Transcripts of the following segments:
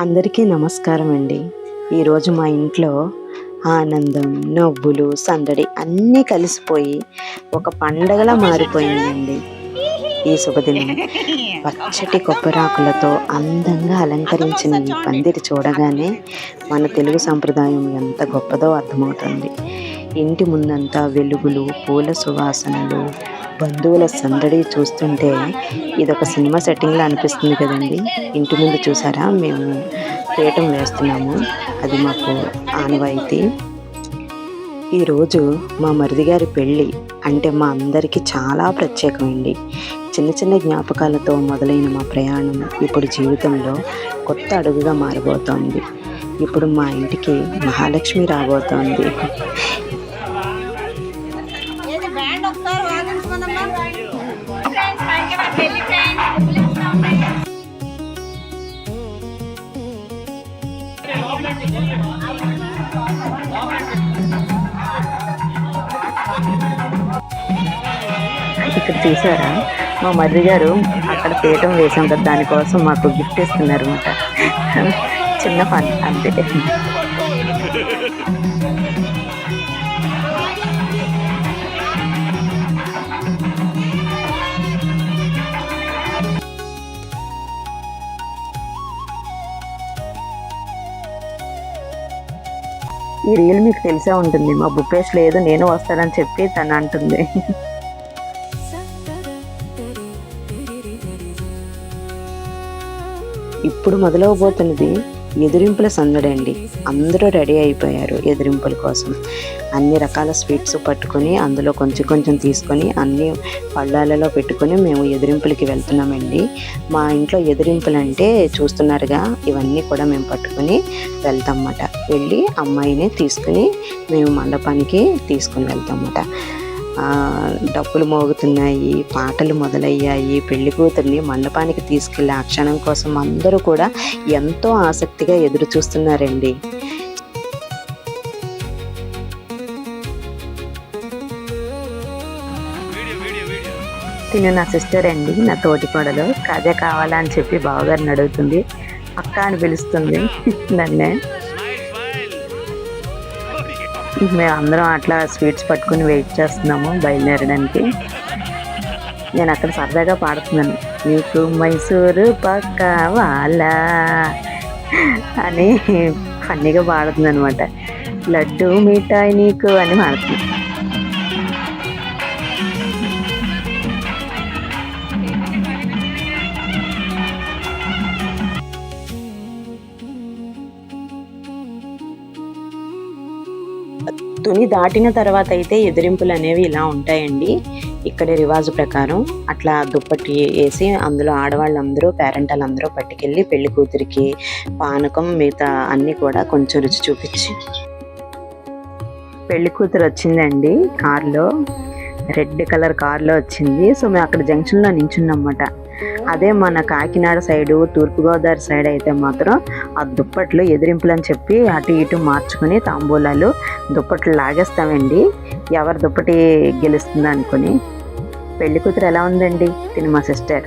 అందరికీ నమస్కారం అండి. ఈరోజు మా ఇంట్లో ఆనందం, నవ్వులు, సందడి అన్నీ కలిసిపోయి ఒక పండగలా మారిపోయిందండి. ఈ శుభదినం పచ్చటి కొబ్బరాకులతో అందంగా అలంకరించిన ఈ పందిరి చూడగానే మన తెలుగు సంప్రదాయం ఎంత గొప్పదో అర్థమవుతుంది. ఇంటి ముందంతా వెలుగులు, పూల సువాసనలు, బంధువుల సందడి చూస్తుంటే ఇదొక సినిమా సెట్టింగ్లా అనిపిస్తుంది కదండి. ఇంటి ముందు చూసారా, మేము పీఠం వేస్తున్నాము, అది మాకు ఆనవాయితీ. ఈరోజు మా మరిది గారి పెళ్ళి అంటే మా అందరికీ చాలా ప్రత్యేకమండి. చిన్న చిన్న జ్ఞాపకాలతో మొదలైన మా ప్రయాణం ఇప్పుడు జీవితంలో కొత్త అడుగుగా మారబోతోంది. ఇప్పుడు మా ఇంటికి మహాలక్ష్మి రాబోతోంది. ఇక్కడ చూసారా, మా మరిది గారు అక్కడ పీఠం వేసాం కదా, దానికోసం మాకు గిఫ్ట్ ఇస్తున్నారు అన్నమాట. చిన్న ఫన్ అంతే. ఈ రీల్ మీకు తెలిసే ఉంటుంది. మా భూపేష్ లేదు, నేను వస్తానని చెప్పి తను అంటుంది. ఇప్పుడు మొదలవబోతున్నది ఎదురింపుల సందడి అండి. అందరూ రెడీ అయిపోయారు ఎదురింపుల కోసం. అన్ని రకాల స్వీట్స్ పట్టుకొని అందులో కొంచెం కొంచెం తీసుకొని అన్ని పళ్ళాలలో పెట్టుకొని మేము ఎదురింపులకి వెళ్తున్నామండి. మా ఇంట్లో ఎదురింపులు అంటే చూస్తున్నారుగా, ఇవన్నీ కూడా మేము పట్టుకొని వెళ్తామన్నమాట. వెళ్ళి అమ్మాయిని తీసుకుని మేము మండపానికి తీసుకుని వెళ్తామన్నమాట. డప్పులు మోగుతున్నాయి, పాటలు మొదలయ్యాయి. పెళ్లి కూతుర్ని మండపానికి తీసుకెళ్ళి ఆ క్షణం కోసం అందరూ కూడా ఎంతో ఆసక్తిగా ఎదురు చూస్తున్నారండి. తిను నా సిస్టర్ అండి, నా తోటి కోడలు. కాజా కావాలా అని చెప్పి బావగారిని అడుగుతుంది. అక్క అని పిలుస్తుంది నన్నే. మేము అందరం అట్లా స్వీట్స్ పట్టుకుని వెయిట్ చేస్తున్నాము బయలుదేరడానికి. నేను అక్కడ సరదాగా పాడుతున్నాను, నీకు మైసూరు పక్క వాళ్ళ అని ఫన్నీగా పాడుతుంది అనమాట. లడ్డు మిఠాయి నీకు అని పాడుతుంది. తుని దాటిన తర్వాత అయితే ఎదిరింపులు అనేవి ఇలా ఉంటాయండి. ఇక్కడ రివాజు ప్రకారం అట్లా దుప్పటి వేసి అందులో ఆడవాళ్ళందరూ పేరెంటాలందరూ పట్టుకెళ్ళి పెళ్లి కూతురికి పానకం మిగతా అన్నీ కూడా కొంచెం రుచి చూపించి. పెళ్లి కూతురు వచ్చిందండి కారులో, రెడ్ కలర్ కారులో వచ్చింది. సో మేము అక్కడ జంక్షన్లో నించున్నమాట. అదే మన కాకినాడ సైడు, తూర్పుగోదావరి సైడ్ అయితే మాత్రం ఆ దుప్పట్లు ఎదిరింపులు అని చెప్పి అటు ఇటు మార్చుకుని తాంబూలాలు దుప్పట్లు లాగేస్తామండి, ఎవరి దుప్పటి గెలుస్తుంది అనుకుని. పెళ్లి కూతురు ఎలా ఉందండి? తిని మా సిస్టర్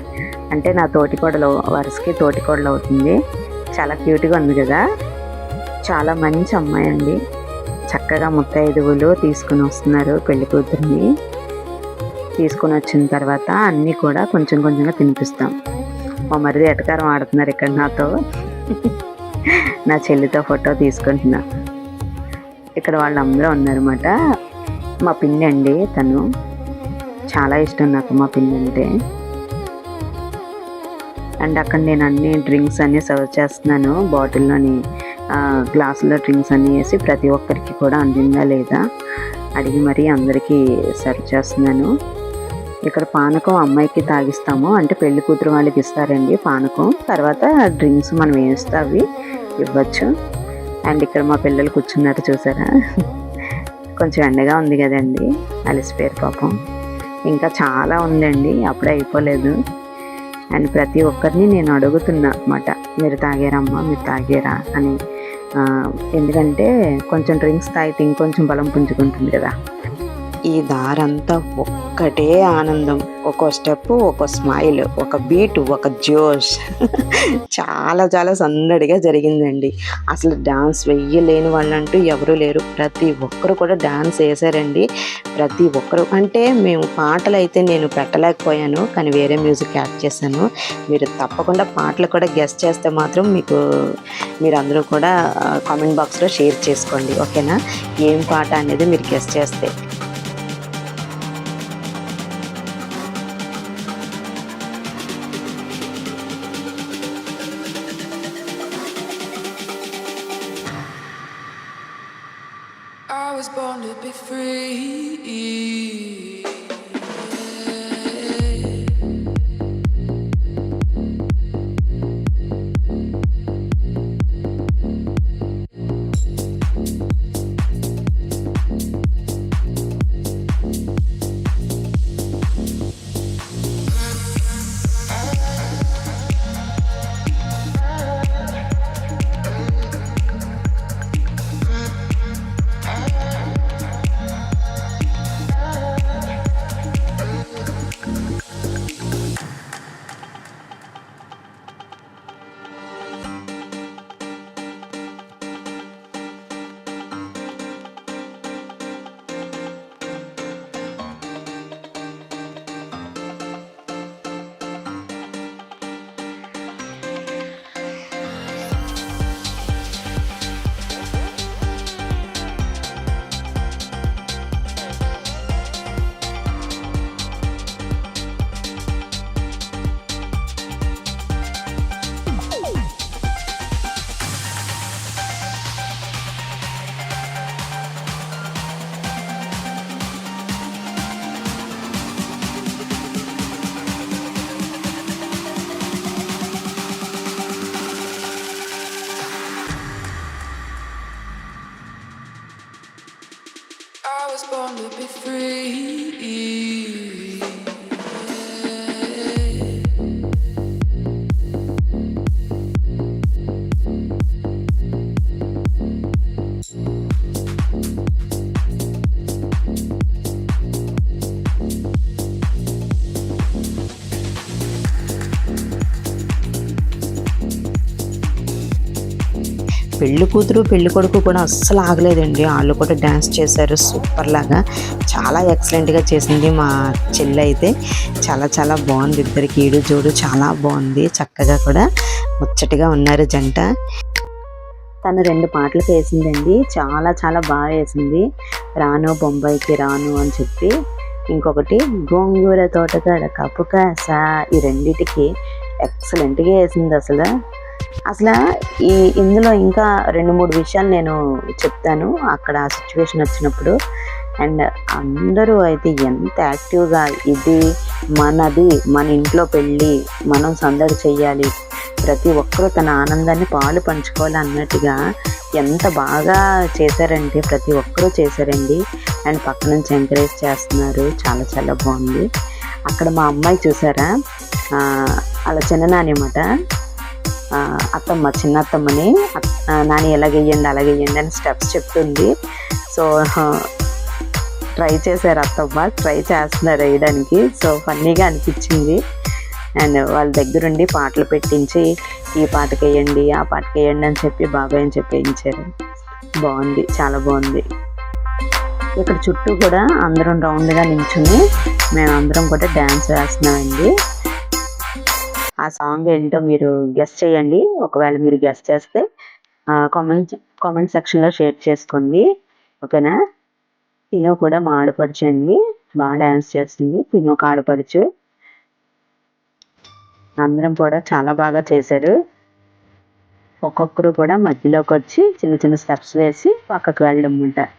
అంటే నా తోటికోడలు, వరుసకి తోటికోడలు అవుతుంది. చాలా క్యూట్గా ఉంది కదా. చాలా మంచి అమ్మాయి అండి. చక్కగా ముత్తైదువులు తీసుకుని వస్తున్నారు పెళ్లి కూతుర్ని. తీసుకొని వచ్చిన తర్వాత అన్నీ కూడా కొంచెం కొంచెంగా తినిపిస్తాం. మా మరిది ఎటకారం ఆడుతున్నారు ఇక్కడ నాతో. నా చెల్లితో ఫోటో తీసుకుంటున్నా. ఇక్కడ వాళ్ళందరూ ఉన్నారన్నమాట. మా పిన్ని అండి, తను చాలా ఇష్టం నాకు మా పిన్ని అంటే. అండ్ అక్కడ నేను అన్ని డ్రింక్స్ అన్నీ సర్వ్ చేస్తున్నాను. బాటిల్లోని గ్లాసులో డ్రింక్స్ అన్నీ వేసి ప్రతి ఒక్కరికి కూడా అందిందా లేదా అడిగి మరీ అందరికీ సర్వ్ చేస్తున్నాను. ఇక్కడ పానకం అమ్మాయికి తాగిస్తాము, అంటే పెళ్లి కూతురు వాళ్ళకి ఇస్తారండి పానకం. తర్వాత డ్రింక్స్ మనం వేస్తే అవి ఇవ్వచ్చు. అండ్ ఇక్కడ మా పిల్లలు కూర్చున్నారు చూసారా. కొంచెం ఎండగా ఉంది కదండి, అలసిపోయారు పాపం. ఇంకా చాలా ఉందండి, అప్పుడే అయిపోలేదు. అండ్ ప్రతి ఒక్కరిని నేను అడుగుతున్నా అన్నమాట, మీరు తాగారమ్మా, మీరు తాగారా అని. ఎందుకంటే కొంచెం డ్రింక్స్ తాగితే ఇంకొంచెం బలం పుంజుకుంటుంది కదా. ఈ దారంతా ఒక్కటే ఆనందం. ఒక్కో స్టెప్, ఒక్కో స్మైల్, ఒక బీట్, ఒక జోష్. చాలా చాలా సందడిగా జరిగిందండి. అసలు డాన్స్ వెయ్యలేని వాళ్ళంటూ ఎవరూ లేరు. ప్రతి ఒక్కరు కూడా డాన్స్ వేశారండి. ప్రతి ఒక్కరు అంటే మేము పాటలైతే నేను పెట్టలేకపోయాను, కానీ వేరే మ్యూజిక్ యాడ్ చేశాను. మీరు తప్పకుండా పాటలు కూడా గెస్ట్ చేస్తే మాత్రం మీరందరూ కూడా కామెంట్ బాక్స్లో షేర్ చేసుకోండి, ఓకేనా? ఏం పాట అనేది మీరు గెస్ట్ చేస్తే. I was born to be free. I was born to be free. పెళ్లి కూతురు పెళ్లి కొడుకు కూడా అస్సలు ఆగలేదండి. వాళ్ళు కూడా డ్యాన్స్ చేశారు సూపర్ లాగా. చాలా ఎక్సలెంట్గా చేసింది మా చెల్లి అయితే. చాలా చాలా బాగుంది. ఇద్దరికి ఈడు జోడు చాలా బాగుంది. చక్కగా కూడా ముచ్చటగా ఉన్నారు జంట. తను 2 పాటలకు వేసిందండి. చాలా చాలా బాగా వేసింది. రాను బొంబాయికి రాను అని చెప్పి, ఇంకొకటి గోంగూర తోటకాడ కప్పు కాసా. ఈ రెండిటికి ఎక్సలెంట్గా వేసింది అసలు. ఇందులో ఇంకా 2-3 విషయాలు నేను చెప్తాను అక్కడ ఆ సిచ్యువేషన్ వచ్చినప్పుడు. అండ్ అందరూ అయితే ఎంత యాక్టివ్గా, ఇది మనది, మన ఇంట్లో పెళ్ళి, మనం సందడి చెయ్యాలి, ప్రతి ఒక్కరూ తన ఆనందాన్ని పాలు పంచుకోవాలి అన్నట్టుగా ఎంత బాగా చేశారంటే ప్రతి ఒక్కరూ చేశారండి. అండ్ పక్క నుంచి ఎంకరేజ్ చేస్తున్నారు. చాలా చాలా బాగుంది. అక్కడ మా అమ్మాయి చూసారా, అలా చిన్ననాని అన్నమాట. అత్తమ్మ, చిన్న అత్తమ్మని నాని ఎలాగేయండి అలాగేయండి అని స్టెప్స్ చెప్తుంది. సో ట్రై చేశారు అత్తమ్మ, ట్రై చేస్తున్నారు వేయడానికి. సో ఫన్నీగా అనిపించింది. అండ్ వాళ్ళ దగ్గరుండి పాటలు పెట్టించి ఈ పాటకి వేయండి ఆ పాటకి వేయండి అని చెప్పి బాబాయ్ అని చెప్పి వేయించారు. బాగుంది, చాలా బాగుంది. ఇక్కడ చుట్టూ కూడా అందరం రౌండ్గా నించుని మేమందరం కూడా డ్యాన్స్ వేస్తున్నామండి. ఆ సాంగ్ ఏంటో మీరు గెస్ట్ చేయండి. ఒకవేళ మీరు గెస్ట్ చేస్తే కామెంట్ సెక్షన్లో షేర్ చేసుకోండి, ఓకేనా? తినో కూడా మా ఆడపడుచు అండి, బాగా డ్యాన్స్ చేస్తుంది. తినో ఒక ఆడపడుచు. అందరం కూడా చాలా బాగా చేశారు. ఒక్కొక్కరు కూడా మధ్యలోకి వచ్చి చిన్న చిన్న స్టెప్స్ వేసి పక్కకు వెళ్ళడం అనమాట.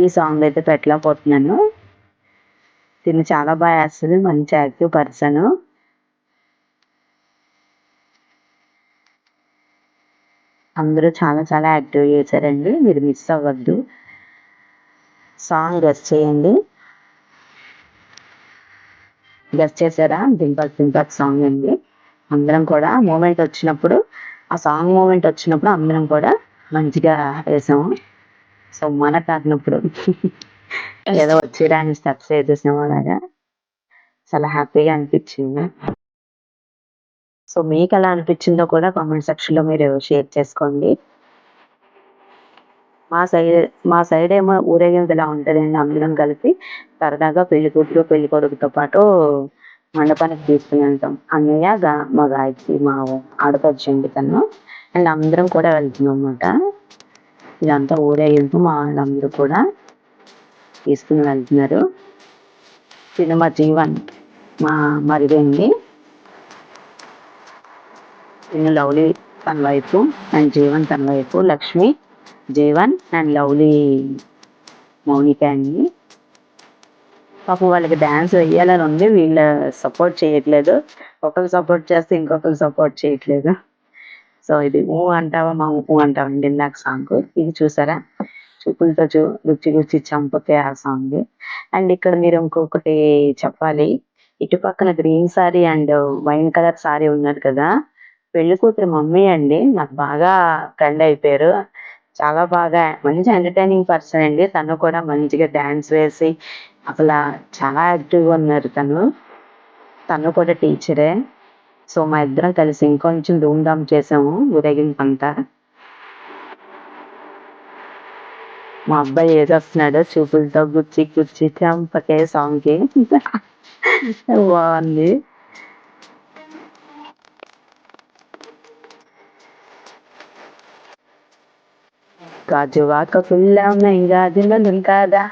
ఈ సాంగ్ అయితే పెట్టలేకపోతున్నాను. తిని చాలా బాగా వేస్తుంది, మంచి యాక్టివ్ పర్సన్. అందరూ చాలా చాలా యాక్టివ్ చేశారండి. మీరు మిస్ అవ్వద్దు. సాంగ్ గెస్ట్ చేయండి. గెస్ట్ చేశారా? డింపల్ డింపల్ సాంగ్ అండి. అందరం కూడా మూమెంట్ వచ్చినప్పుడు, ఆ సాంగ్ మూమెంట్ వచ్చినప్పుడు అందరం కూడా మంచిగా వేసాము. సో మన కాకినప్పుడు ఏదో వచ్చేయడానికి స్టెప్స్ వేసేసాము అలాగా. చాలా హ్యాపీగా అనిపించింది. సో మీకు ఎలా అనిపించిందో కూడా కామెంట్ సెక్షన్లో మీరు షేర్ చేసుకోండి. మా సైడ్ ఏమో ఊరేగింపు ఇలా ఉంటుందండి. అందరం కలిపి సరదాగా పెళ్లి కూతురు పెళ్లి కొడుకుతో పాటు మండపానికి తీసుకుని వెళ్తాం. అన్నయ్య మా గాయత్రి మా ఆడపడుచండి తను అండ్ అందరం కూడా వెళ్తున్నాం అన్నమాట. ఇదంతా ఊరేగింపు మా వాళ్ళందరూ కూడా తీసుకుని వెళ్తున్నారు. సినిమా జీవన్ మా మరిదండి, నేను లవ్లీ తన వైపు అండ్ జీవన్ తన వైపు, లక్ష్మి జీవన్ అండ్ లవ్లీ మౌనిక అండి. పాపం వాళ్ళకి డ్యాన్స్ వేయాలని ఉంది, వీళ్ళు సపోర్ట్ చేయట్లేదు. ఒకరు సపోర్ట్ చేస్తే ఇంకొకరు సపోర్ట్ చేయట్లేదు. సో ఇది ఊ అంటావా మా ఊ అంటావా అండి ఇందాక సాంగ్. ఇది చూసారా, చూపులతో రుచి రుచి చంపకే ఆ సాంగ్. అండ్ ఇక్కడ మీరు ఇంకొకటి చెప్పాలి, ఇటు పక్కన green sorry and wine colour sorry ఉన్నది కదా, పెళ్లి కూతురు మమ్మీ అండి. నాకు బాగా ఫ్రెండ్ అయిపోయారు. చాలా బాగా మంచి ఎంటర్టైనింగ్ పర్సన్ అండి. తను కూడా మంచిగా డ్యాన్స్ వేసి అసలు చాలా యాక్టివ్గా ఉన్నారు. తను కూడా టీచరే. సో మా ఇద్దరం కలిసి ఇంకొంచెం ధూమ్ధామ్ చేసాము ఊరేగింపు అంతా. మా అబ్బాయి ఏదొస్తున్నాడో చూపులతో గుచ్చి గుచ్చి చంపకే సాంగ్కి బాగుంది. గాజువాక పిల్ల మెంగాజులను కాదా,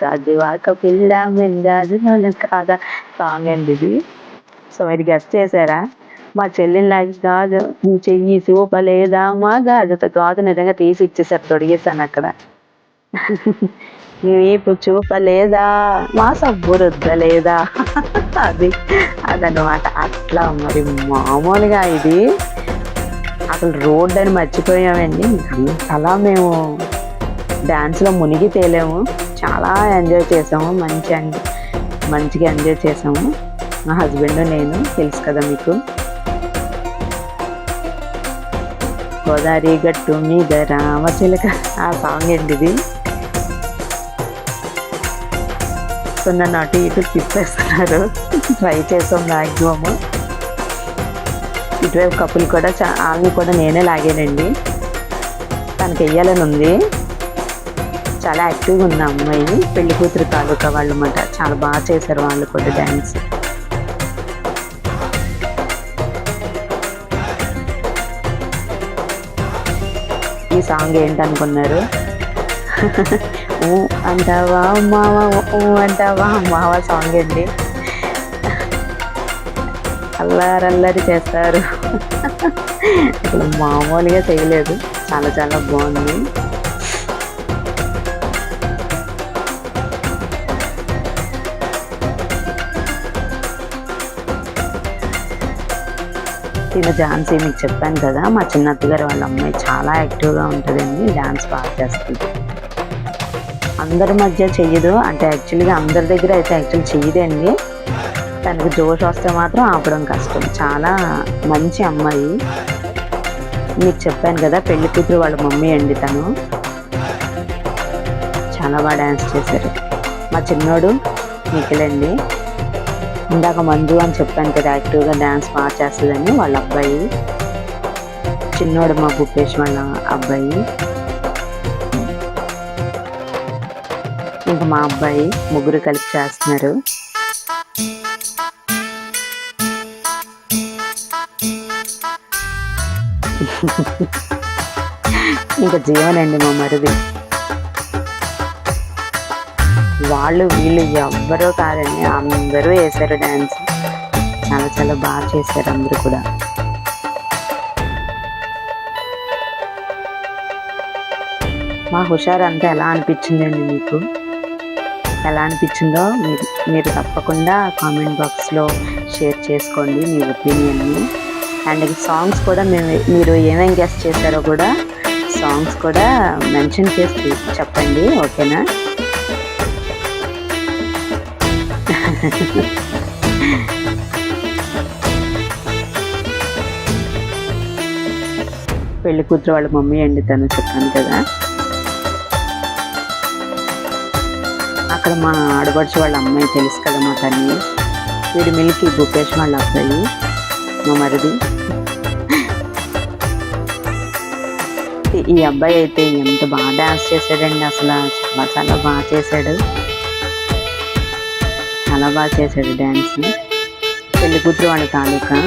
గాజువాక పిల్ల మెంగాజులను కాదా సాంగ్ అండి ఇది. సో ఇది గెస్ట్ చేశారా? మా చెల్లెళ్ళకి గాజు చెయ్యి చూపలేదా, మా గాజుతో గాజు నిజంగా తీసి ఇచ్చేసారు, తొడిగేసాను అక్కడ. నీపు చూపలేదా, మా సబ్బు రుద్దలేదా అదనమాట. అట్లా మరి మామూలుగా ఇది అసలు రోడ్ అని మర్చిపోయామండి. అలా మేము డ్యాన్స్లో మునిగి తేలేము. చాలా ఎంజాయ్ చేసాము, మంచిగా ఎంజాయ్ చేసాము మా హస్బెండ్ నేను. తెలుసు కదా మీకు. గోదావరి గట్టు మీద రామచిలక ఆ సాంగ్ అండి ఇది. సో నన్ను అటు ఇటు తిప్పేస్తున్నారు. ట్రై చేసాం మ్యాక్సిమము. ఇటువైపు కప్పులు కూడా ఆమె కూడా నేనే లాగానండి. తనకి వెయ్యాలని ఉంది. చాలా యాక్టివ్గా ఉన్న అమ్మాయి, పెళ్లి కూతురు తాలూకా వాళ్ళు అన్నమాట. చాలా బాగా చేశారు వాళ్ళు కూడా డ్యాన్స్. ఈ సాంగ్ ఏంటనుకున్నారు? ఊ అంటావా మావ, ఊ అంటావా మావ సాంగ్ అండి. అల్లరి చేస్తారు. అసలు మామూలుగా చేయలేదు. చాలా చాలా బాగుంది. తిన ఝాన్సీ మీకు చెప్పాను కదా, మా చిన్నత్తగారు వాళ్ళ అమ్మాయి చాలా యాక్టివ్గా ఉంటుందండి. డ్యాన్స్ బాగా చేస్తుంది. అందరి మధ్య చెయ్యదు, అంటే యాక్చువల్గా అందరి దగ్గర అయితే చెయ్యదండి. తనకు జోష్ వస్తే మాత్రం ఆపడం కష్టం. చాలా మంచి అమ్మాయి. మీకు చెప్పాను కదా, పెళ్లి కూతురు వాళ్ళ మమ్మీ అండి తను. చాలా బాగా డ్యాన్స్ చేశారు. మా చిన్నోడు నిఖిల్ అండి. ఇందాక మంజు అని చెప్పాను కదా, యాక్టివ్గా డ్యాన్స్ బాగా చేస్తుందని, వాళ్ళ అబ్బాయి. చిన్నోడు మా భూపేష్ వాళ్ళ అబ్బాయి. ఇంకా మా అబ్బాయి, ముగ్గురు కలిసి చేస్తున్నారు. ఇంకా జీవన్ అండి మా మరిది. వాళ్ళు వీళ్ళు ఎవ్వరూ కాదండి, అందరూ వేశారు డ్యాన్స్. చాలా చాలా బాగా చేశారు అందరూ కూడా. మా హుషారు అంతా ఎలా అనిపించిందండి మీకు? ఎలా అనిపించిందో మీరు తప్పకుండా కామెంట్ బాక్స్లో షేర్ చేసుకోండి మీ ఒపీనియన్ని. అండ్ సాంగ్స్ కూడా మీరు ఏమేమి గెస్ట్ చేశారో కూడా సాంగ్స్ కూడా మెన్షన్ చేసి చెప్పండి, ఓకేనా? పెళ్లి కూతురు వాళ్ళ మమ్మీ అండి తను, చెప్పాను కదా. అక్కడ మా ఆడపడుచు వాళ్ళ అమ్మాయి తెలుసు కదా మా తల్లి, వీడి మిల్కి భూపేష్ వాళ్ళ అబ్బాయి మా మరిది. ఈ అబ్బాయి అయితే ఎంత బాగా డాన్స్ చేశాడండి, అసలు చాలా చాలా బాగా చేశాడు, చాలా బాగా చేశాడు డ్యాన్స్. పెళ్లి కూతురు వాళ్ళ తాలూకా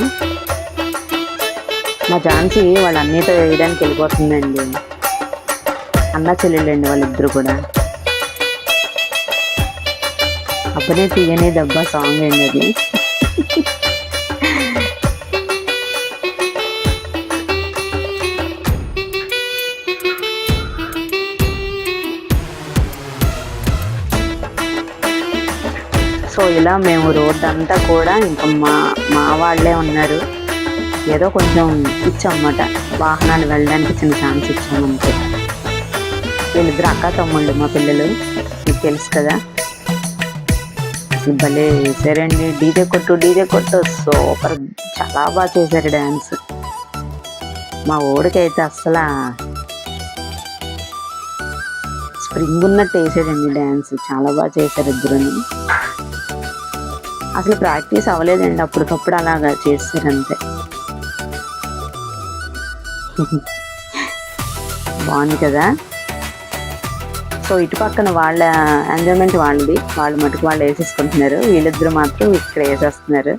మా ఝాన్సీ వాళ్ళ అన్నయ్యతో వేయడానికి వెళ్ళిపోతుందండి, అన్న చెల్లెళ్ళండి వాళ్ళిద్దరు కూడా. అప్పుడే తీయని దెబ్బ సాంగ్ అండి అది. సో ఇలా మేము రోడ్ అంతా కూడా ఇంకా మా వాళ్ళే ఉన్నారు, ఏదో కొంచెం ఇచ్చామన్నమాట, వాహనాలు వెళ్ళడానికి చిన్న ఛాన్స్ ఇచ్చామంటే. వీళ్ళిద్దరు అక్క తమ్ముళ్ళు మా పిల్లలు, మీకు తెలుసు కదా. అసలు భలే వేసారండి, డీజే కొట్టు సూపర్, చాలా బాగా చేశారు డ్యాన్స్. మా ఊరికైతే అసలు స్ప్రింగ్ ఉన్నట్టు వేసాడండి డ్యాన్స్, చాలా బాగా చేశారు ఇద్దరుని. అసలు ప్రాక్టీస్ అవ్వలేదండి, అప్పటికప్పుడు అలాగా చేస్తారు అంతే. బాగుంది కదా. సో ఇటు పక్కన వాళ్ళ ఎంజాయ్మెంట్ వాళ్ళది, వాళ్ళు మటుకు వాళ్ళు వేసేసుకుంటున్నారు, వీళ్ళిద్దరు మాత్రం ఇక్కడ వేసేస్తున్నారు.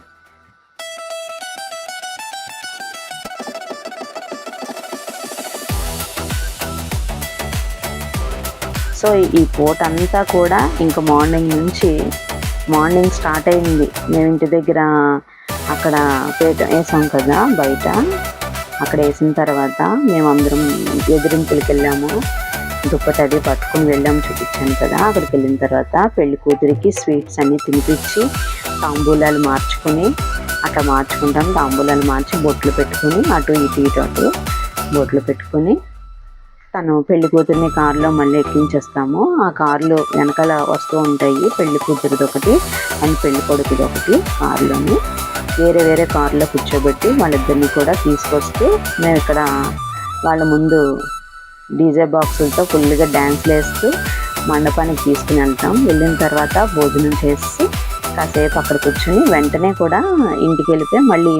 సో ఈ పూట అంతా కూడా ఇంకా మార్నింగ్ స్టార్ట్ అయింది. మేము ఇంటి దగ్గర అక్కడ పేట వేసాం కదా బయట, అక్కడ వేసిన తర్వాత మేమందరం ఎదురింపులకి వెళ్ళాము, దుప్పటి అది పట్టుకుని వెళ్ళాము, చూపించాను కదా. అక్కడికి వెళ్ళిన తర్వాత పెళ్లి కూతురికి స్వీట్స్ అన్నీ తినిపించి తాంబూలాలు మార్చుకుని, అట్లా మార్చుకుంటాం, తాంబూలాలు మార్చి బొట్లు పెట్టుకుని అటు అటు బొట్లు పెట్టుకుని తను పెళ్లి కూతురిని కారులో మళ్ళీ ఎక్కించేస్తాము. ఆ కార్లు వెనకాల వస్తూ ఉంటాయి, పెళ్లి కూతురిది ఒకటి అండ్ పెళ్లి కొడుకుది ఒకటి కారులోని, వేరే కారులో కూర్చోబెట్టి వాళ్ళిద్దరిని కూడా తీసుకొస్తూ మేము ఇక్కడ వాళ్ళ ముందు డీజే బాక్సులతో ఫుల్గా డ్యాన్స్లు వేస్తూ మండపానికి తీసుకుని వెళ్తాం. వెళ్ళిన తర్వాత భోజనం చేసి కాసేపు అక్కడ కూర్చొని వెంటనే కూడా ఇంటికి వెళ్ళిపోయి మళ్ళీ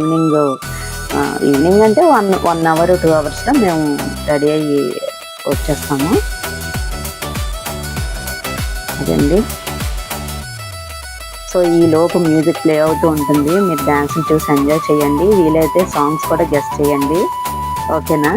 ఈవినింగ్ అంటే 1 అవర్ 2 అవర్స్లో మేము రెడీ అయ్యి వచ్చేస్తాము. అదండి. సో ఈ లోపు మ్యూజిక్ ప్లే అవుతూ ఉంటుంది, మీరు డ్యాన్స్ని చూసి ఎంజాయ్ చేయండి, వీలైతే సాంగ్స్ కూడా గెస్ట్ చేయండి, ఓకేనా.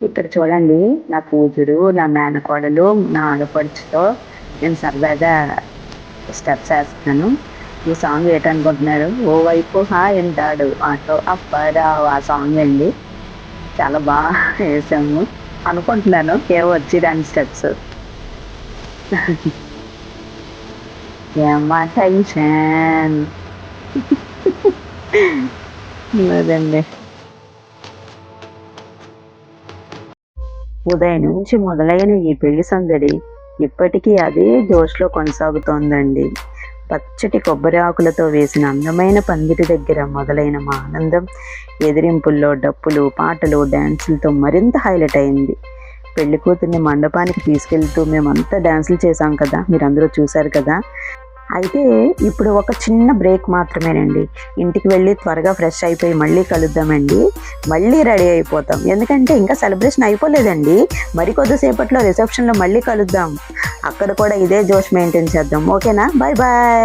ఇక్కడ చూడండి, నా కూతురు, నా మేనకోడలు, నా ఆడపడుచుతో నేను సరదాగా స్టెప్స్ వేస్తున్నాను. ఈ సాంగ్ ఏంటనుకుంటున్నారు? ఓ వైపు హాయ్ అంటాడు ఆటో అప్పారావు, ఆ సాంగ్ అండి. చాలా బాగా వేసాము అనుకుంటున్నాను, ఏవో వచ్చి దాని స్టెప్స్. ఏమ్మా టెన్షన్ లేదండి. ఉదయం నుంచి మొదలైన ఈ పెళ్లి సందడి ఇప్పటికీ అదే జోష్లో కొనసాగుతోందండి. పచ్చటి కొబ్బరి ఆకులతో వేసిన అందమైన పందిరి దగ్గర మొదలైన మా ఆనందం ఎదిరింపుల్లో డప్పులు, పాటలు, డ్యాన్సులతో మరింత హైలైట్ అయింది. పెళ్లి కూతుర్ని మండపానికి తీసుకెళ్తూ మేమంతా డ్యాన్సులు చేసాం కదా, మీరందరూ చూశారు కదా. అయితే ఇప్పుడు ఒక చిన్న బ్రేక్ మాత్రమేనండి. ఇంటికి వెళ్ళి త్వరగా ఫ్రెష్ అయిపోయి మళ్ళీ కలుద్దామండి. మళ్ళీ రెడీ అయిపోతాం, ఎందుకంటే ఇంకా సెలబ్రేషన్ అయిపోలేదండి. మరి కొద్దిసేపట్లో రిసెప్షన్లో మళ్ళీ కలుద్దాం. అక్కడ కూడా ఇదే జోష్ మెయింటైన్ చేద్దాం. ఓకేనా? Bye bye.